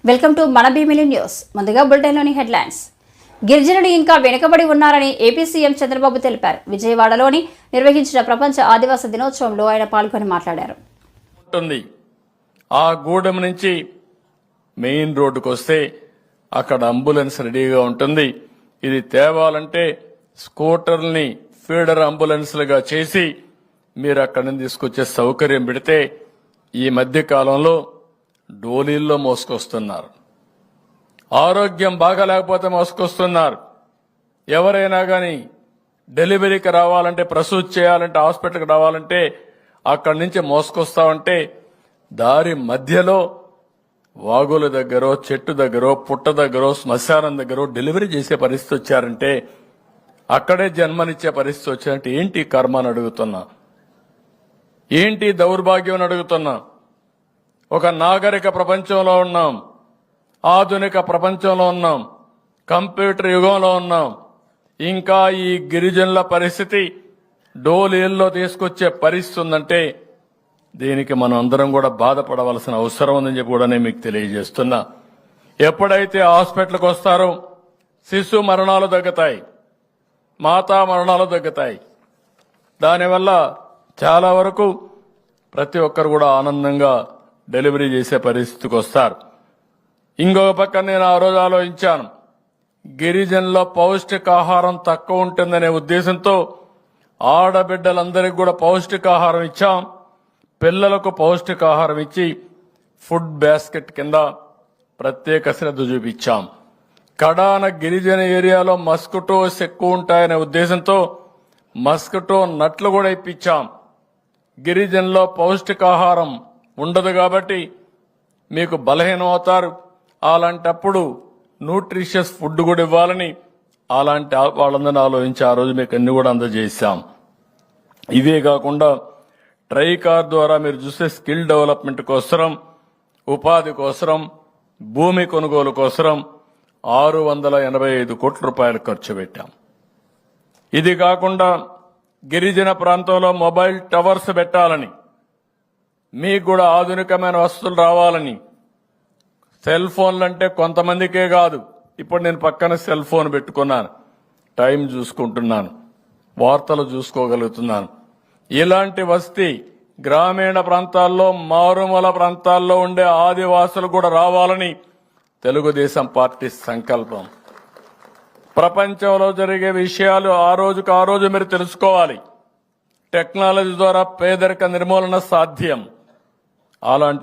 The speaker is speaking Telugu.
వెల్కమ్ టు మన భీమిలి న్యూస్. ముందుగా బులెటిన్లోని హెడ్లైన్స్. గిరిజనులు ఇంకా వెనుకబడి ఉన్నారని ఏపీ సీఎం చంద్రబాబు తెలిపారు. విజయవాడలోని నిర్వహించిన ప్రపంచ ఆదివాసీ దినోత్సవంలో ఆయన పాల్గొని మాట్లాడారు. ఆ గూడెం నుంచి మెయిన్ రోడ్డుకు వస్తే అక్కడ అంబులెన్స్ రెడీగా ఉంటుంది. ఇది తేవాలంటే స్కూటర్ని ఫీడర్ అంబులెన్స్లుగా చేసి మీరు అక్కడి నుంచి తీసుకొచ్చే సౌకర్యం పెడితే ఈ మధ్య కాలంలో డోలీల్లో మోసుకొస్తున్నారు. ఆరోగ్యం బాగాలేకపోతే మోసుకొస్తున్నారు. ఎవరైనా కానీ డెలివరీకి రావాలంటే, ప్రసూతి చేయాలంటే, హాస్పిటల్కి రావాలంటే అక్కడి నుంచి మోసుకొస్తామంటే దారి మధ్యలో వాగుల దగ్గర, చెట్టు దగ్గర, పుట్ట దగ్గర, శ్మశానం దగ్గర డెలివరీ చేసే పరిస్థితి వచ్చారంటే, అక్కడే జన్మనిచ్చే పరిస్థితి వచ్చారంటే ఏంటి కర్మ అని అడుగుతున్నా, ఏంటి దౌర్భాగ్యం అని అడుగుతున్నా. ఒక నాగరిక ప్రపంచంలో ఉన్నాం, ఆధునిక ప్రపంచంలో ఉన్నాం, కంప్యూటర్ యుగంలో ఉన్నాం. ఇంకా ఈ గిరిజనుల పరిస్థితి డోలీల్లో తీసుకొచ్చే పరిస్థితి ఉందంటే దీనికి మనం అందరం కూడా బాధపడవలసిన అవసరం ఉందని చెప్పి కూడా నేను మీకు తెలియజేస్తున్నా. ఎప్పుడైతే హాస్పిటల్కి వస్తారో శిశు మరణాలు తగ్గుతాయి, మాతా మరణాలు తగ్గుతాయి. దానివల్ల చాలా వరకు ప్రతి ఒక్కరు కూడా ఆనందంగా డెలివరీ చేసే పరిస్థితికి వస్తారు. ఇంకొక పక్క నేను ఆ రోజు ఆలోచించాను, గిరిజనుల పౌష్టికాహారం తక్కువ ఉంటుందనే ఉద్దేశంతో ఆడబిడ్డలందరికీ కూడా పౌష్టికాహారం ఇచ్చాం. పిల్లలకు పౌష్టికాహారం ఇచ్చి ఫుడ్ బాస్కెట్ కింద ప్రత్యేక శ్రద్ధ చూపించాం. కడాన గిరిజన ఏరియాలో మస్కిటోస్ ఎక్కువ ఉంటాయనే ఉద్దేశంతో మస్కిటో నట్లు కూడా ఇప్పించాం. గిరిజనులో పౌష్టికాహారం ఉండదు కాబట్టి మీకు బలహీనం అవుతారు. అలాంటప్పుడు న్యూట్రిషియస్ ఫుడ్ కూడా ఇవ్వాలని అలాంటి వాళ్ళందరినీ ఆలోచించి ఆ రోజు మీకు అన్ని కూడా అందజేశాం. ఇవే కాకుండా ట్రైకార్ ద్వారా మీరు చూస్తే స్కిల్ డెవలప్మెంట్ కోసరం, ఉపాధి కోసరం, భూమి కొనుగోలు కోసరం 685 కోట్ల రూపాయలు ఖర్చు పెట్టాం. ఇది కాకుండా గిరిజన ప్రాంతంలో మొబైల్ టవర్స్ పెట్టాలని, మీకు కూడా ఆధునికమైన వసతులు రావాలని, సెల్ ఫోన్లు అంటే కొంతమందికే కాదు. ఇప్పుడు నేను పక్కన సెల్ ఫోన్ పెట్టుకున్నాను, టైం చూసుకుంటున్నాను, వార్తలు చూసుకోగలుగుతున్నాను. ఇలాంటి వసతి గ్రామీణ ప్రాంతాల్లో, మారుమూల ప్రాంతాల్లో ఉండే ఆదివాసులు కూడా రావాలని తెలుగుదేశం పార్టీ సంకల్పం. ప్రపంచంలో జరిగే విషయాలు ఆ రోజుకు ఆ రోజు మీరు తెలుసుకోవాలి. టెక్నాలజీ ద్వారా పేదరిక నిర్మూలన సాధ్యం. అలాంటి